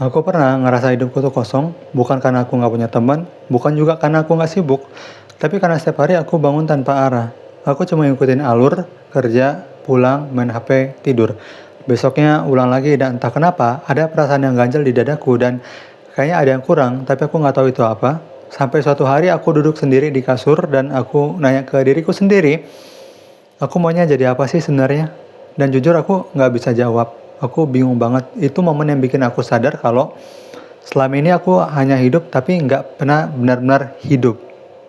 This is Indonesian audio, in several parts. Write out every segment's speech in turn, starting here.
Aku pernah ngerasa hidupku tuh kosong, bukan karena aku nggak punya teman, bukan juga karena aku nggak sibuk, tapi karena setiap hari aku bangun tanpa arah. Aku cuma ngikutin alur, kerja, pulang, main HP, tidur. Besoknya ulang lagi dan entah kenapa ada perasaan yang ganjel di dadaku dan kayaknya ada yang kurang, tapi aku nggak tahu itu apa. Sampai suatu hari aku duduk sendiri di kasur dan aku nanya ke diriku sendiri, aku maunya jadi apa sih sebenarnya? Dan jujur aku nggak bisa jawab. Aku bingung banget. Itu momen yang bikin aku sadar kalau selama ini aku hanya hidup tapi nggak pernah benar-benar hidup.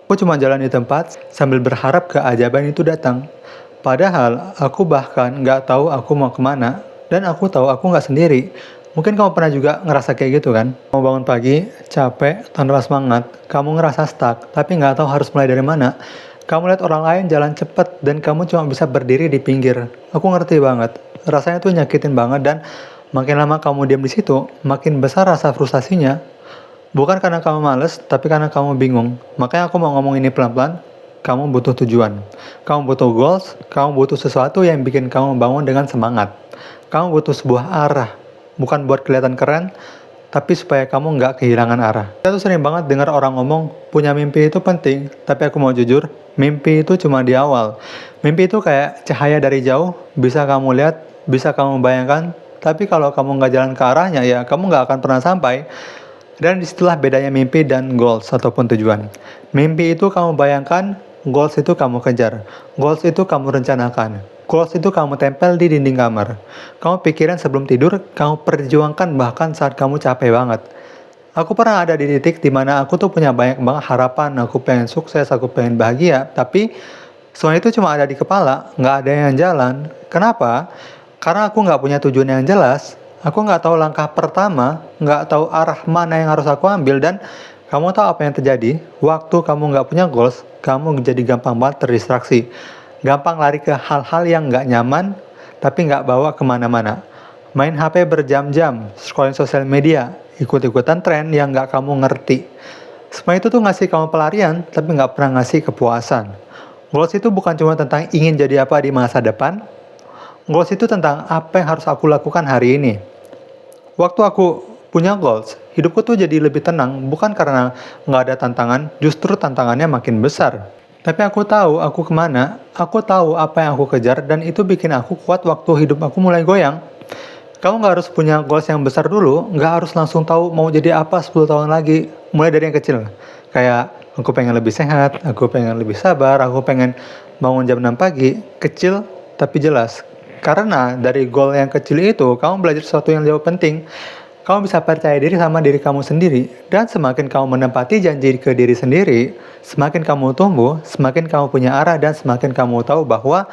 Aku cuma jalan di tempat sambil berharap keajaiban itu datang. Padahal aku bahkan nggak tahu aku mau kemana dan aku tahu aku nggak sendiri. Mungkin kamu pernah juga ngerasa kayak gitu kan? Mau bangun pagi, capek, tanpa semangat, kamu ngerasa stuck, tapi nggak tahu harus mulai dari mana. Kamu lihat orang lain jalan cepet dan kamu cuma bisa berdiri di pinggir. Aku ngerti banget. Rasanya tuh nyakitin banget dan makin lama kamu diam di situ, makin besar rasa frustasinya. Bukan karena kamu males, tapi karena kamu bingung. Makanya aku mau ngomong ini pelan-pelan. Kamu butuh tujuan. Kamu butuh goals. Kamu butuh sesuatu yang bikin kamu bangun dengan semangat. Kamu butuh sebuah arah. Bukan buat kelihatan keren, tapi supaya kamu nggak kehilangan arah. Saya tuh sering banget dengar orang ngomong, punya mimpi itu penting. Tapi aku mau jujur, mimpi itu cuma di awal. Mimpi itu kayak cahaya dari jauh, bisa kamu lihat, bisa kamu bayangkan. Tapi kalau kamu nggak jalan ke arahnya, ya kamu nggak akan pernah sampai. Dan disitulah bedanya mimpi dan goals ataupun tujuan. Mimpi itu kamu bayangkan, goals itu kamu kejar. Goals itu kamu rencanakan. Goals itu kamu tempel di dinding kamar. Kamu pikiran sebelum tidur, kamu perjuangkan bahkan saat kamu capek banget. Aku pernah ada di titik dimana aku tuh punya banyak banget harapan, aku pengen sukses, aku pengen bahagia, tapi semua itu cuma ada di kepala, nggak ada yang jalan. Kenapa? Karena aku nggak punya tujuan yang jelas, aku nggak tahu langkah pertama, nggak tahu arah mana yang harus aku ambil, dan kamu tahu apa yang terjadi? Waktu kamu nggak punya goals, kamu jadi gampang banget terdistraksi. Gampang lari ke hal-hal yang nggak nyaman, tapi nggak bawa kemana-mana. Main HP berjam-jam, scrolling sosial media, ikut-ikutan tren yang nggak kamu ngerti. Semua itu tuh ngasih kamu pelarian, tapi nggak pernah ngasih kepuasan. Goals itu bukan cuma tentang ingin jadi apa di masa depan. Goals itu tentang apa yang harus aku lakukan hari ini. Waktu aku punya goals, hidupku tuh jadi lebih tenang, bukan karena nggak ada tantangan, justru tantangannya makin besar. Tapi aku tahu aku kemana, aku tahu apa yang aku kejar, dan itu bikin aku kuat waktu hidup aku mulai goyang. Kamu nggak harus punya goals yang besar dulu, nggak harus langsung tahu mau jadi apa 10 tahun lagi, mulai dari yang kecil. Kayak, aku pengen lebih sehat, aku pengen lebih sabar, aku pengen bangun jam 6 pagi, kecil tapi jelas. Karena dari goal yang kecil itu, kamu belajar sesuatu yang jauh penting. Kamu bisa percaya diri sama diri kamu sendiri. Dan semakin kamu menempati janji ke diri sendiri, semakin kamu tumbuh, semakin kamu punya arah, dan semakin kamu tahu bahwa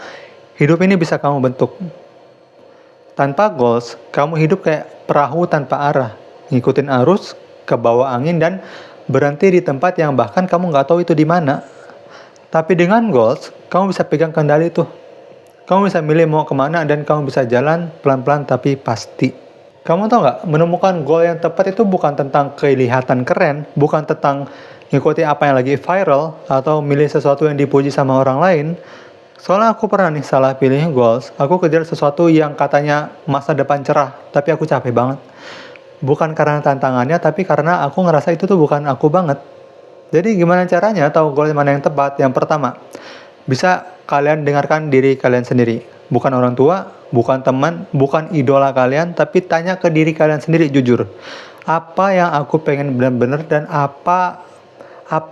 hidup ini bisa kamu bentuk. Tanpa goals, kamu hidup kayak perahu tanpa arah, ngikutin arus, ke bawah angin, dan berhenti di tempat yang bahkan kamu nggak tahu itu di mana. Tapi dengan goals, kamu bisa pegang kendali tuh. Kamu bisa milih mau kemana dan kamu bisa jalan pelan-pelan tapi pasti. Kamu tahu nggak, menemukan goal yang tepat itu bukan tentang kelihatan keren, bukan tentang ngikuti apa yang lagi viral, atau milih sesuatu yang dipuji sama orang lain. Soalnya aku pernah nih salah pilih goals, aku kejar sesuatu yang katanya masa depan cerah, tapi aku capek banget. Bukan karena tantangannya, tapi karena aku ngerasa itu tuh bukan aku banget. Jadi gimana caranya tahu goal mana yang tepat? Yang pertama, bisa kalian dengarkan diri kalian sendiri. Bukan orang tua, bukan teman, bukan idola kalian, tapi tanya ke diri kalian sendiri jujur. Apa yang aku pengen benar-benar, dan apa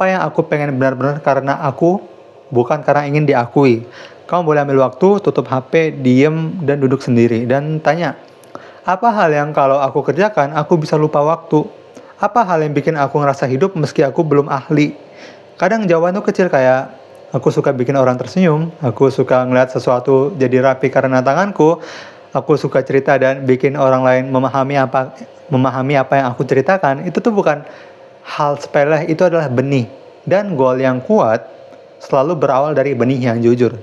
yang aku pengen benar-benar karena aku, bukan karena ingin diakui. Kamu boleh ambil waktu, tutup HP, diem, dan duduk sendiri. Dan tanya, apa hal yang kalau aku kerjakan, aku bisa lupa waktu? Apa hal yang bikin aku ngerasa hidup meski aku belum ahli? Kadang jawaban tuh kecil kayak, aku suka bikin orang tersenyum, aku suka ngeliat sesuatu jadi rapi karena tanganku, aku suka cerita dan bikin orang lain memahami apa yang aku ceritakan. Itu tuh bukan hal sepele, itu adalah benih. Dan goal yang kuat selalu berawal dari benih yang jujur.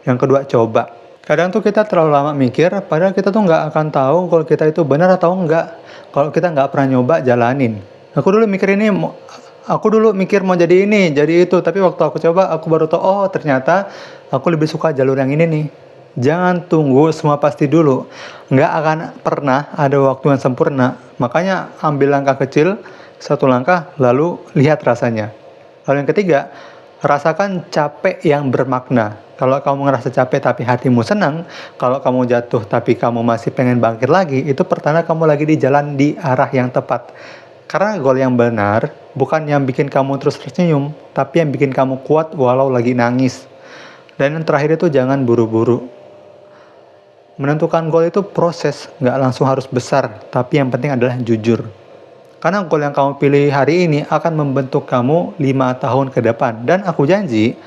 Yang kedua, coba. Kadang tuh kita terlalu lama mikir, padahal kita tuh nggak akan tahu kalau kita itu benar atau enggak. Kalau kita nggak pernah nyoba, jalanin. Aku dulu mikir mau jadi ini, jadi itu. Tapi waktu aku coba, aku baru tahu, oh ternyata aku lebih suka jalur yang ini nih. Jangan tunggu semua pasti dulu. Nggak akan pernah ada waktu yang sempurna. Makanya ambil langkah kecil, satu langkah, lalu lihat rasanya. Lalu yang ketiga, rasakan capek yang bermakna. Kalau kamu ngerasa capek tapi hatimu senang, kalau kamu jatuh tapi kamu masih pengen bangkit lagi, itu pertanda kamu lagi di jalan di arah yang tepat. Karena goal yang benar bukan yang bikin kamu terus tersenyum, tapi yang bikin kamu kuat walau lagi nangis. Dan yang terakhir itu jangan buru-buru. Menentukan goal itu proses, nggak langsung harus besar, tapi yang penting adalah jujur. Karena goal yang kamu pilih hari ini akan membentuk kamu 5 tahun ke depan. Dan aku janji,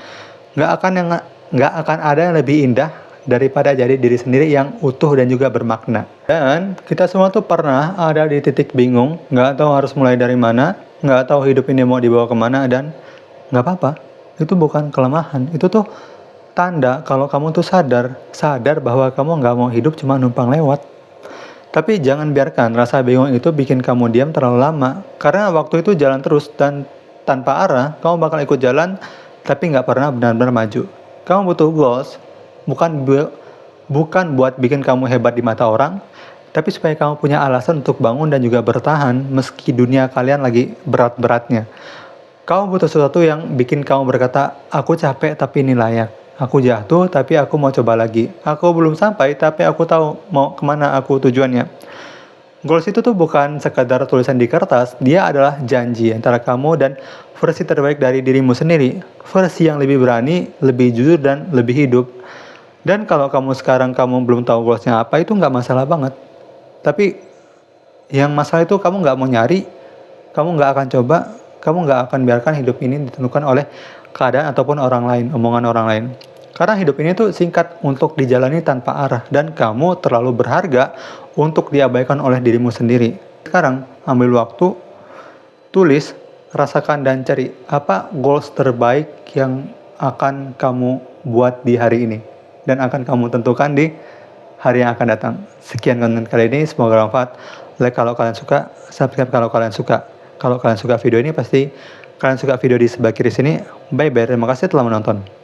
nggak akan ada yang lebih indah daripada jadi diri sendiri yang utuh dan juga bermakna. Dan kita semua tuh pernah ada di titik bingung, nggak tahu harus mulai dari mana, nggak tahu hidup ini mau dibawa kemana, dan nggak apa-apa. Itu bukan kelemahan, itu tuh tanda kalau kamu tuh sadar bahwa kamu nggak mau hidup cuma numpang lewat. Tapi jangan biarkan rasa bingung itu bikin kamu diam terlalu lama. Karena waktu itu jalan terus dan tanpa arah, kamu bakal ikut jalan tapi nggak pernah benar-benar maju. Kamu butuh goals, bukan buat bikin kamu hebat di mata orang, tapi supaya kamu punya alasan untuk bangun dan juga bertahan meski dunia kalian lagi berat-beratnya. Kamu butuh sesuatu yang bikin kamu berkata, aku capek tapi ini layak. Aku jatuh tapi aku mau coba lagi. Aku belum sampai tapi aku tahu mau kemana aku tujuannya. Goals itu tuh bukan sekadar tulisan di kertas, dia adalah janji antara kamu dan versi terbaik dari dirimu sendiri. Versi yang lebih berani, lebih jujur, dan lebih hidup. Dan kalau kamu belum tahu goalsnya apa, itu nggak masalah banget. Tapi yang masalah itu kamu nggak mau nyari, kamu nggak akan coba, kamu nggak akan biarkan hidup ini ditentukan oleh keadaan ataupun orang lain, omongan orang lain. Karena hidup ini tuh singkat untuk dijalani tanpa arah, dan kamu terlalu berharga untuk diabaikan oleh dirimu sendiri. Sekarang, ambil waktu, tulis, rasakan, dan cari apa goals terbaik yang akan kamu buat di hari ini, dan akan kamu tentukan di hari yang akan datang. Sekian konten kali ini, semoga bermanfaat. Like kalau kalian suka, subscribe kalau kalian suka. Kalau kalian suka video ini, pasti kalian suka video di sebelah kiri sini. Bye-bye, terima kasih telah menonton.